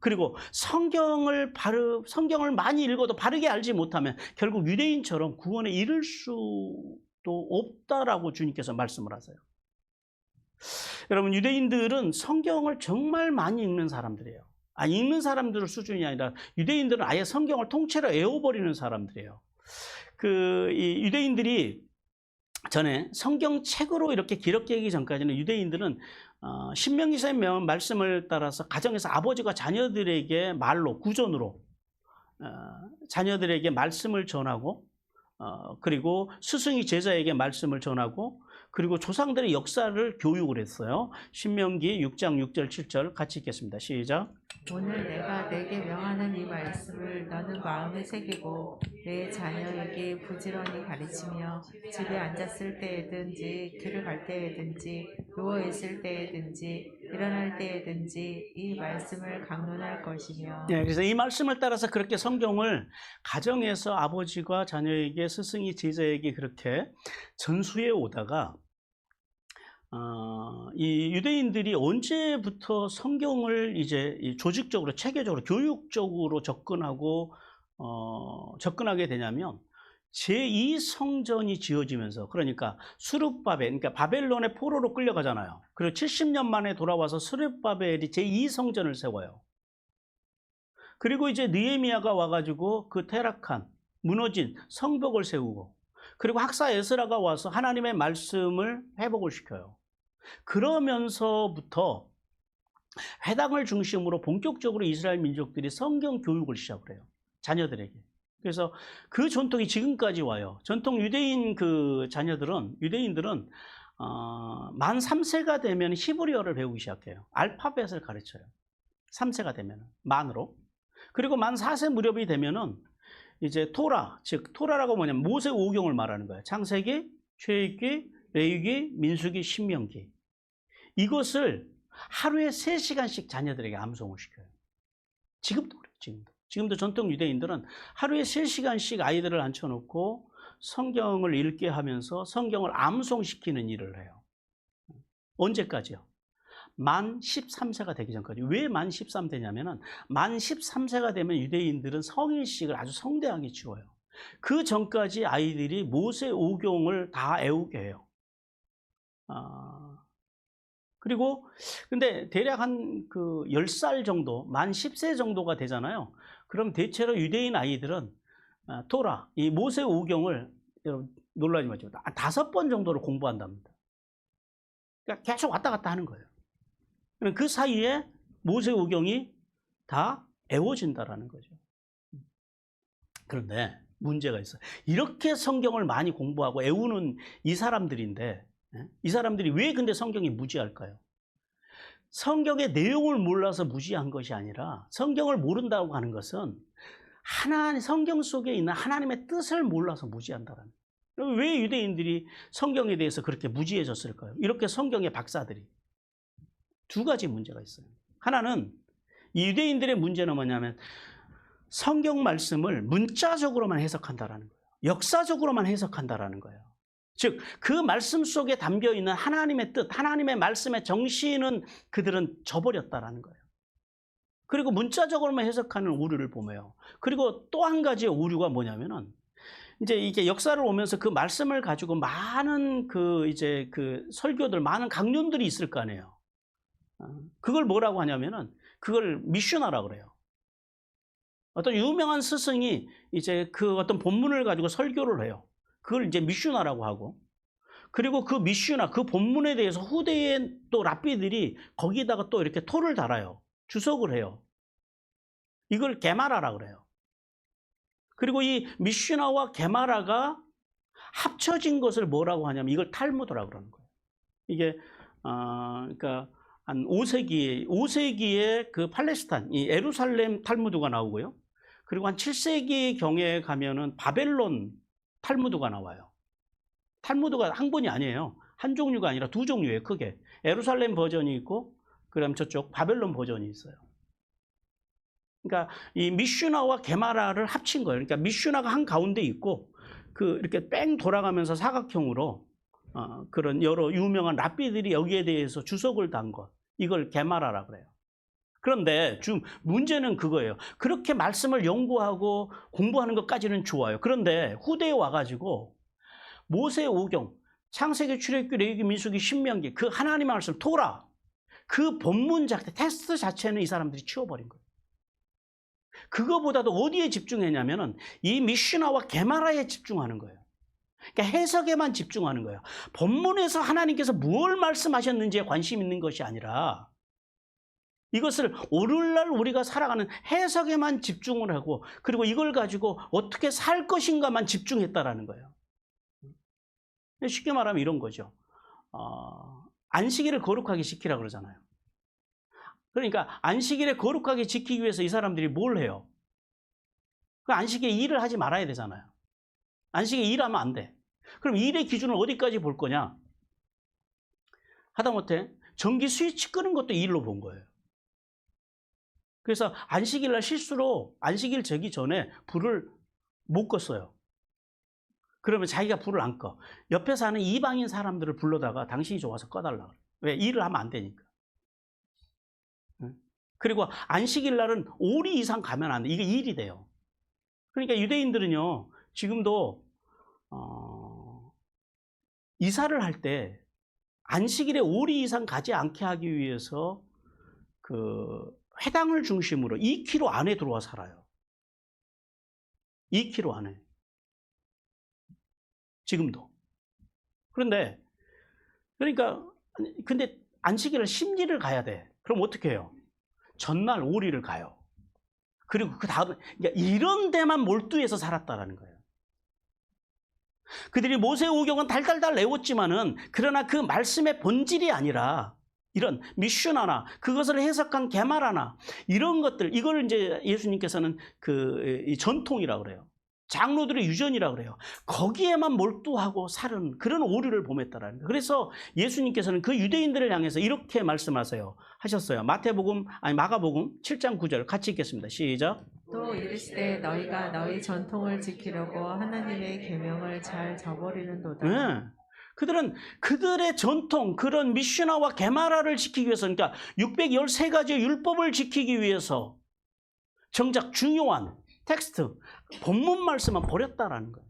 그리고 성경을 많이 읽어도 바르게 알지 못하면 결국 유대인처럼 구원에 이를 수도 없다라고 주님께서 말씀을 하세요. 여러분 유대인들은 성경을 정말 많이 읽는 사람들이에요. 읽는 사람들 수준이 아니라 유대인들은 아예 성경을 통째로 외워버리는 사람들이에요. 이 유대인들이 전에 성경책으로 이렇게 기록되기 전까지는 유대인들은 신명기서의 말씀을 따라서 가정에서 아버지가 자녀들에게 말로 구전으로 자녀들에게 말씀을 전하고 그리고 스승이 제자에게 말씀을 전하고 그리고 조상들의 역사를 교육을 했어요. 신명기 6장 6절 7절 같이 읽겠습니다. 시작. 오늘 내가 내게 명하는 이 말씀을 너는 마음에 새기고 내 자녀에게 부지런히 가르치며 집에 앉았을 때에든지 길을 갈 때에든지 누워 있을 때에든지 일어날 때에든지 이 말씀을 강론할 것이며. 네, 그래서 이 말씀을 따라서 그렇게 성경을 가정에서 아버지가 자녀에게 스승이 제자에게 그렇게 전수해 오다가 이 유대인들이 언제부터 성경을 이제 조직적으로 체계적으로 교육적으로 접근하게 되냐면 제2성전이 지어지면서 그러니까 스룹바벨 그러니까 바벨론의 포로로 끌려가잖아요. 그리고 70년 만에 돌아와서 스룹바벨이 제2성전을 세워요. 그리고 이제 느헤미야가 와가지고 그 퇴락한 무너진 성벽을 세우고 그리고 학사 에스라가 와서 하나님의 말씀을 회복을 시켜요. 그러면서부터 회당을 중심으로 본격적으로 이스라엘 민족들이 성경 교육을 시작을 해요. 자녀들에게. 그래서 그 전통이 지금까지 와요. 전통 유대인 유대인들은 만 3세가 되면 히브리어를 배우기 시작해요. 알파벳을 가르쳐요. 3세가 되면 만으로. 그리고 만 4세 무렵이 되면은 이제 토라, 즉 토라라고 뭐냐면 모세 오경을 말하는 거예요. 창세기, 출애굽기, 레위기, 민수기, 신명기. 이것을 하루에 3시간씩 자녀들에게 암송을 시켜요. 지금도 그래요. 지금도 전통 유대인들은 하루에 3시간씩 아이들을 앉혀놓고 성경을 읽게 하면서 성경을 암송시키는 일을 해요. 언제까지요? 만 13세가 되기 전까지. 왜 만 13 되냐면은 만 13세가 되면 유대인들은 성일식을 아주 성대하게 치러요. 그 전까지 아이들이 모세 오경을 다 외우게 해요. 그리고 근데 대략 한 10살 정도, 만 10세 정도가 되잖아요. 그럼 대체로 유대인 아이들은 토라, 이 모세 오경을 여러분 놀라지 마시고 5번 정도를 공부한답니다. 그러니까 계속 왔다 갔다 하는 거예요. 그 사이에 모세 오경이 다 외워진다라는 거죠. 그런데 문제가 있어요. 이렇게 성경을 많이 공부하고 애우는 이 사람들인데, 이 사람들이 왜 근데 성경이 무지할까요? 성경의 내용을 몰라서 무지한 것이 아니라 성경을 모른다고 하는 것은 성경 속에 있는 하나님의 뜻을 몰라서 무지한다는 거예요. 왜 유대인들이 성경에 대해서 그렇게 무지해졌을까요? 이렇게 성경의 박사들이. 두 가지 문제가 있어요. 하나는 이 유대인들의 문제는 뭐냐면 성경 말씀을 문자적으로만 해석한다라는 거예요. 역사적으로만 해석한다라는 거예요. 즉, 그 말씀 속에 담겨 있는 하나님의 뜻, 하나님의 말씀의 정신은 그들은 저버렸다라는 거예요. 그리고 문자적으로만 해석하는 오류를 보며요. 그리고 또 한 가지의 오류가 뭐냐면은 이제 이게 역사를 오면서 그 말씀을 가지고 많은 그 설교들, 많은 강론들이 있을 거 아니에요. 그걸 뭐라고 하냐면은 그걸 미슈나라고 그래요. 어떤 유명한 스승이 이제 그 어떤 본문을 가지고 설교를 해요. 그걸 이제 미슈나라고 하고, 그리고 그 미슈나, 그 본문에 대해서 후대의 또 랍비들이 거기다가 또 이렇게 토를 달아요. 주석을 해요. 이걸 게마라라고 그래요. 그리고 이 미슈나와 게마라가 합쳐진 것을 뭐라고 하냐면 이걸 탈무드라고 그러는 거예요. 이게 그러니까 한 5세기에 그 팔레스타인, 이 예루살렘 탈무드가 나오고요. 그리고 한 7세기 경에 가면은 바벨론 탈무드가 나와요. 탈무드가 한 권이 아니에요. 한 종류가 아니라 두 종류예요, 크게. 예루살렘 버전이 있고, 그다음 저쪽 바벨론 버전이 있어요. 그러니까 이 미슈나와 게마라를 합친 거예요. 그러니까 미슈나가 한 가운데 있고, 그 이렇게 뺑 돌아가면서 사각형으로 그런 여러 유명한 랍비들이 여기에 대해서 주석을 단 것, 이걸 게마라라고 그래요. 그런데 지금 문제는 그거예요. 그렇게 말씀을 연구하고 공부하는 것까지는 좋아요. 그런데 후대에 와가지고 모세오경, 창세기, 출애굽기, 레위기, 민수기, 신명기, 그 하나님의 말씀 토라, 그 본문 자체, 텍스트 자체는 이 사람들이 치워버린 거예요. 그거보다도 어디에 집중했냐면은 이 미슈나와 게마라에 집중하는 거예요. 그러니까 해석에만 집중하는 거예요. 본문에서 하나님께서 무엇을 말씀하셨는지에 관심 있는 것이 아니라 이것을 오늘날 우리가 살아가는 해석에만 집중을 하고, 그리고 이걸 가지고 어떻게 살 것인가만 집중했다라는 거예요. 쉽게 말하면 이런 거죠. 안식일을 거룩하게 지키라 그러잖아요. 그러니까 안식일에 거룩하게 지키기 위해서 이 사람들이 뭘 해요? 그 안식일에 일을 하지 말아야 되잖아요. 안식일에 일하면 안 돼. 그럼 일의 기준을 어디까지 볼 거냐? 하다못해 전기 스위치 끄는 것도 일로 본 거예요. 그래서 안식일 날 실수로 안식일 되기 전에 불을 못 껐어요. 그러면 자기가 불을 안 꺼. 옆에 사는 이방인 사람들을 불러다가 당신이 좋아서 꺼달라. 왜? 일을 하면 안 되니까. 그리고 안식일 날은 5리 이상 가면 안 돼. 이게 일이 돼요. 그러니까 유대인들은요, 지금도 이사를 할 때 안식일에 5리 이상 가지 않게 하기 위해서 그 회당을 중심으로 2km 안에 들어와 살아요. 2km 안에. 지금도. 그런데 근데 안식일을 10리를 가야 돼. 그럼 어떻게 해요? 전날 5리를 가요. 그리고 그 다음에 이런 데만 몰두해서 살았다라는 거예요. 그들이 모세오경은 달달달 외웠지만은 그러나 그 말씀의 본질이 아니라 이런 미슈나나 그것을 해석한 게마라나 이런 것들, 이걸 이제 예수님께서는 이 전통이라고 그래요. 장로들의 유전이라고 그래요. 거기에만 몰두하고 사는 그런 오류를 범했다라는 거예요. 그래서 예수님께서는 그 유대인들을 향해서 이렇게 하셨어요. 마가복음 7장 9절 같이 읽겠습니다. 시작. 또 이르시되 너희가 너희 전통을 지키려고 하나님의 계명을 잘 저버리는도다. 네. 그들은 그들의 전통, 그런 미슈나와 게마라를 지키기 위해서, 그러니까 613가지의 율법을 지키기 위해서 정작 중요한 텍스트, 본문 말씀만 버렸다라는 거예요.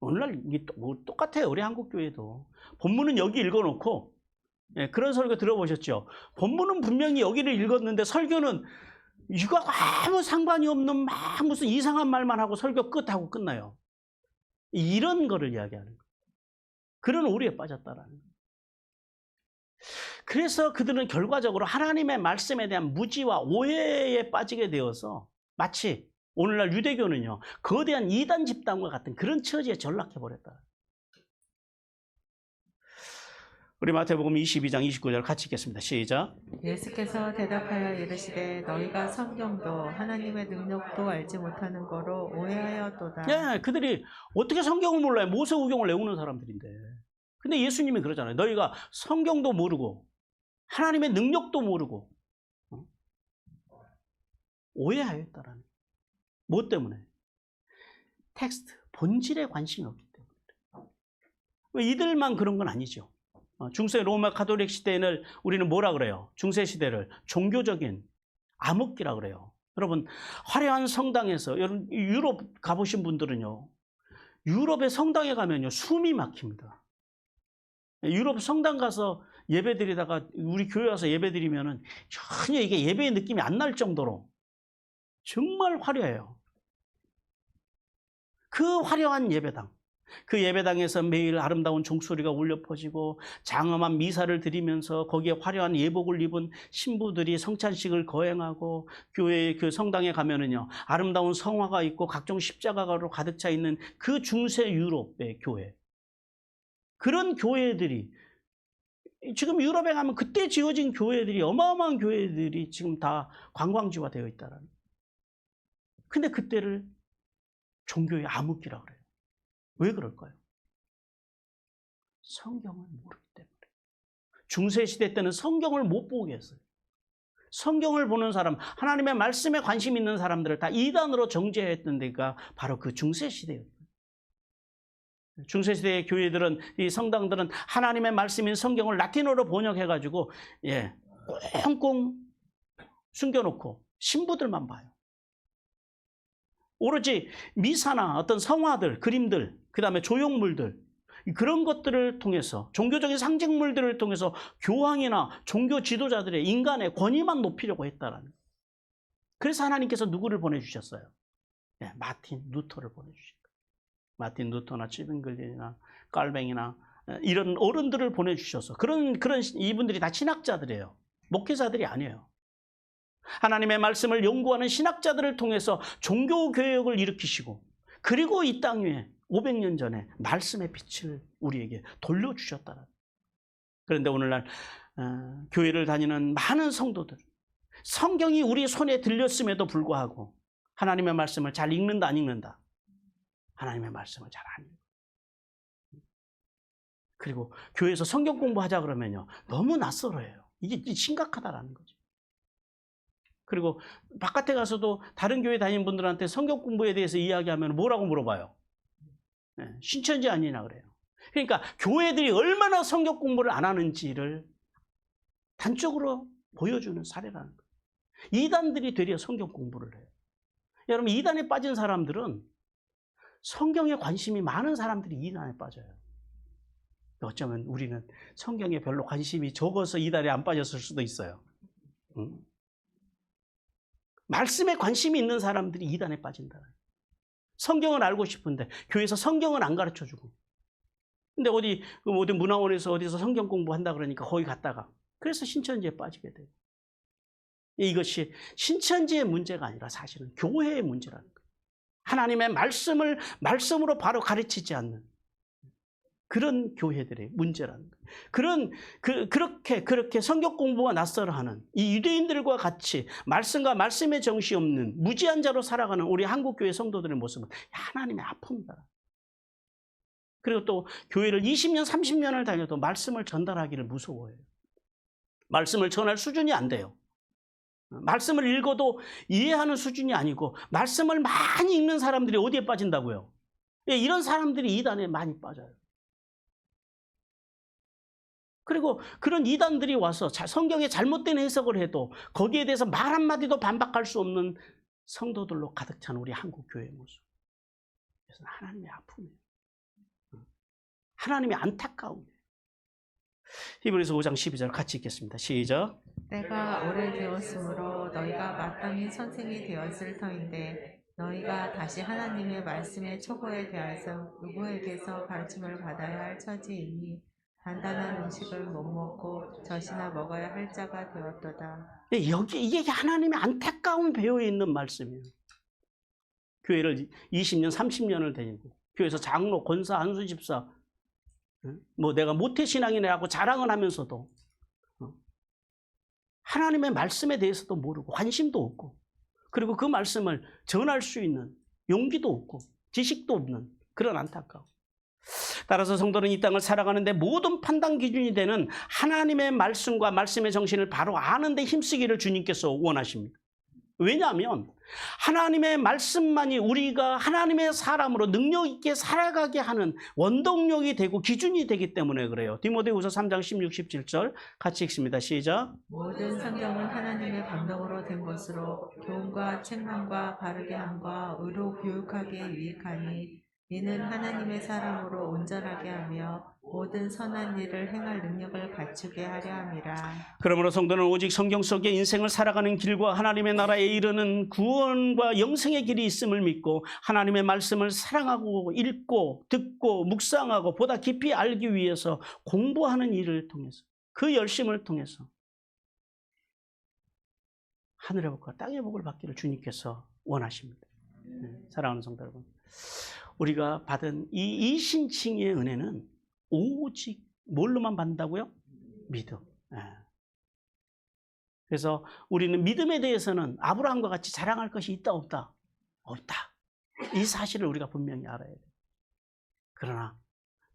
오늘날 이게 똑같아요. 우리 한국교회도. 본문은 여기 읽어놓고, 그런 설교 들어보셨죠? 본문은 분명히 여기를 읽었는데 설교는 이거 아무 상관이 없는 막 무슨 이상한 말만 하고 설교 끝하고 끝나요. 이런 거를 이야기하는 거예요. 그런 오류에 빠졌다라는 거예요. 그래서 그들은 결과적으로 하나님의 말씀에 대한 무지와 오해에 빠지게 되어서 마치 오늘날 유대교는요, 거대한 이단 집단과 같은 그런 처지에 전락해버렸다. 우리 마태복음 22장 29절 같이 읽겠습니다. 시작. 예수께서 대답하여 이르시되 너희가 성경도 하나님의 능력도 알지 못하는 거로 오해하였도다. 예, 그들이 어떻게 성경을 몰라요? 모세오경을 외우는 사람들인데. 근데 예수님이 그러잖아요. 너희가 성경도 모르고 하나님의 능력도 모르고 오해하였다라는. 뭐 때문에? 텍스트, 본질에 관심이 없기 때문에. 왜 이들만 그런 건 아니죠. 중세 로마 가톨릭 시대는 우리는 뭐라 그래요? 중세 시대를 종교적인 암흑기라 그래요. 여러분, 화려한 성당에서, 여러분 유럽 가보신 분들은요, 유럽의 성당에 가면요 숨이 막힙니다. 유럽 성당 가서 예배드리다가 우리 교회 와서 예배드리면은 전혀 이게 예배의 느낌이 안 날 정도로 정말 화려해요. 그 화려한 예배당, 그 예배당에서 매일 아름다운 종소리가 울려 퍼지고 장엄한 미사를 드리면서 거기에 화려한 예복을 입은 신부들이 성찬식을 거행하고 교회 그 성당에 가면은요 아름다운 성화가 있고 각종 십자가로 가득 차 있는 그 중세 유럽의 교회, 그런 교회들이 지금 유럽에 가면 그때 지어진 교회들이 어마어마한 교회들이 지금 다 관광지화 되어 있다라는. 근데 그때를 종교의 암흑기라 그래요. 왜 그럴까요? 성경을 모르기 때문에. 중세시대 때는 성경을 못 보게 했어요. 성경을 보는 사람, 하나님의 말씀에 관심 있는 사람들을 다 이단으로 정죄했던 데가 바로 그 중세시대였어요. 중세시대의 교회들은, 이 성당들은 하나님의 말씀인 성경을 라틴어로 번역해가지고, 꽁꽁 숨겨놓고 신부들만 봐요. 오로지 미사나 어떤 성화들, 그림들, 그 다음에 조형물들, 그런 것들을 통해서, 종교적인 상징물들을 통해서 교황이나 종교 지도자들의 인간의 권위만 높이려고 했다라는. 그래서 하나님께서 누구를 보내주셨어요? 마틴 루터를 보내주신 거예요. 마틴 루터나 치빙글린이나 깔뱅이나 이런 어른들을 보내주셔서, 그런 이분들이 다 신학자들이에요. 목회자들이 아니에요. 하나님의 말씀을 연구하는 신학자들을 통해서 종교개혁을 일으키시고, 그리고 이 땅 위에 500년 전에 말씀의 빛을 우리에게 돌려주셨다는. 그런데 오늘날 교회를 다니는 많은 성도들, 성경이 우리 손에 들렸음에도 불구하고 하나님의 말씀을 잘 읽는다 안 읽는다? 하나님의 말씀을 잘 안 읽어요. 그리고 교회에서 성경 공부하자 그러면요 너무 낯설어요. 이게 심각하다라는 거죠. 그리고 바깥에 가서도 다른 교회 다니는 분들한테 성경 공부에 대해서 이야기하면 뭐라고 물어봐요? 신천지 아니냐 그래요. 그러니까 교회들이 얼마나 성경 공부를 안 하는지를 단적으로 보여주는 사례라는 거예요. 이단들이 되려 성경 공부를 해요. 여러분, 이단에 빠진 사람들은, 성경에 관심이 많은 사람들이 이단에 빠져요. 어쩌면 우리는 성경에 별로 관심이 적어서 이단에 안 빠졌을 수도 있어요. 말씀에 관심이 있는 사람들이 이단에 빠진다. 성경을 알고 싶은데 교회에서 성경을 안 가르쳐주고, 근데 어디 문화원에서 어디서 성경 공부한다 그러니까 거기 갔다가, 그래서 신천지에 빠지게 돼요. 이것이 신천지의 문제가 아니라 사실은 교회의 문제라는 거예요. 하나님의 말씀을 말씀으로 바로 가르치지 않는 그런 교회들의 문제라는 거예요. 그렇게 성경 공부가 낯설어하는 이 유대인들과 같이 말씀과 말씀의 정시 없는 무지한 자로 살아가는 우리 한국 교회 성도들의 모습은 하나님의 아픔이다. 그리고 또 교회를 20년, 30년을 다녀도 말씀을 전달하기를 무서워해요. 말씀을 전할 수준이 안 돼요. 말씀을 읽어도 이해하는 수준이 아니고, 말씀을 많이 읽는 사람들이 어디에 빠진다고요? 이런 사람들이 이단에 많이 빠져요. 그리고 그런 이단들이 와서 성경에 잘못된 해석을 해도 거기에 대해서 말 한마디도 반박할 수 없는 성도들로 가득 찬 우리 한국 교회의 모습. 그래서 하나님의 아픔이에요. 하나님의 안타까움이에요. 히브리서 5장 12절 같이 읽겠습니다. 시작. 때가 오래되었으므로 너희가 마땅히 선생이 되었을 터인데 너희가 다시 하나님의 말씀의 초보에 대해서 누구에게서 가르침을 받아야 할 처지이니 단단한 음식을 못 먹고 젖이나 먹어야 할 자가 되었도다. 이게 하나님의 안타까운 배후에 있는 말씀이에요. 교회를 20년, 30년을 다니고 교회에서 장로, 권사, 한수 집사, 뭐 내가 모태신앙이네 하고 자랑을 하면서도 하나님의 말씀에 대해서도 모르고 관심도 없고, 그리고 그 말씀을 전할 수 있는 용기도 없고 지식도 없는 그런 안타까움. 따라서 성도는 이 땅을 살아가는데 모든 판단 기준이 되는 하나님의 말씀과 말씀의 정신을 바로 아는 데 힘쓰기를 주님께서 원하십니다. 왜냐하면 하나님의 말씀만이 우리가 하나님의 사람으로 능력 있게 살아가게 하는 원동력이 되고 기준이 되기 때문에 그래요. 디모데후서 3장 16, 17절 같이 읽습니다. 시작. 모든 성경은 하나님의 감동으로 된 것으로 교훈과 책망과 바르게 함과 의로 교육하기에 유익하니 이는 하나님의 사람으로 온전하게 하며 모든 선한 일을 행할 능력을 갖추게 하려 함이라. 그러므로 성도는 오직 성경 속의 인생을 살아가는 길과 하나님의 나라에 이르는 구원과 영생의 길이 있음을 믿고 하나님의 말씀을 사랑하고 읽고 듣고 묵상하고 보다 깊이 알기 위해서 공부하는 일을 통해서, 그 열심을 통해서 하늘의 복과 땅의 복을 받기를 주님께서 원하십니다. 사랑하는 성도 여러분, 우리가 받은 이 신칭의 은혜는 오직 뭘로만 받는다고요? 믿음. 그래서 우리는 믿음에 대해서는 아브라함과 같이 자랑할 것이 있다 없다? 없다. 이 사실을 우리가 분명히 알아야 돼요. 그러나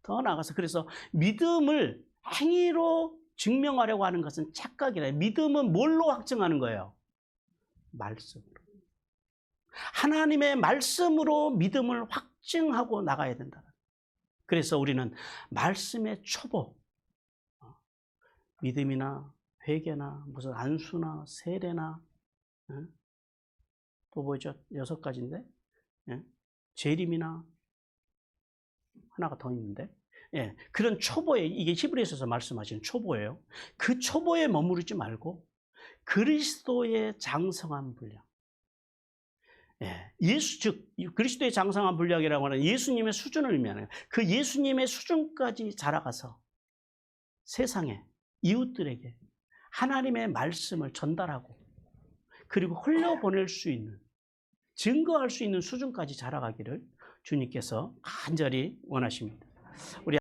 더 나아가서 그래서 믿음을 행위로 증명하려고 하는 것은 착각이라. 믿음은 뭘로 확증하는 거예요? 말씀으로. 하나님의 말씀으로 믿음을 확증하고 나가야 된다. 그래서 우리는 말씀의 초보, 믿음이나 회개나 무슨 안수나 세례나 또 뭐죠? 6가지인데 재림이나 하나가 더 있는데 그런 초보에, 이게 히브리서에서 말씀하시는 초보예요. 그 초보에 머무르지 말고 그리스도의 장성한 분량, 즉 그리스도의 장성한 분량이라고 하는 예수님의 수준을 의미하는, 그 예수님의 수준까지 자라가서 세상에 이웃들에게 하나님의 말씀을 전달하고 그리고 흘려보낼 수 있는, 증거할 수 있는 수준까지 자라가기를 주님께서 간절히 원하십니다. 우리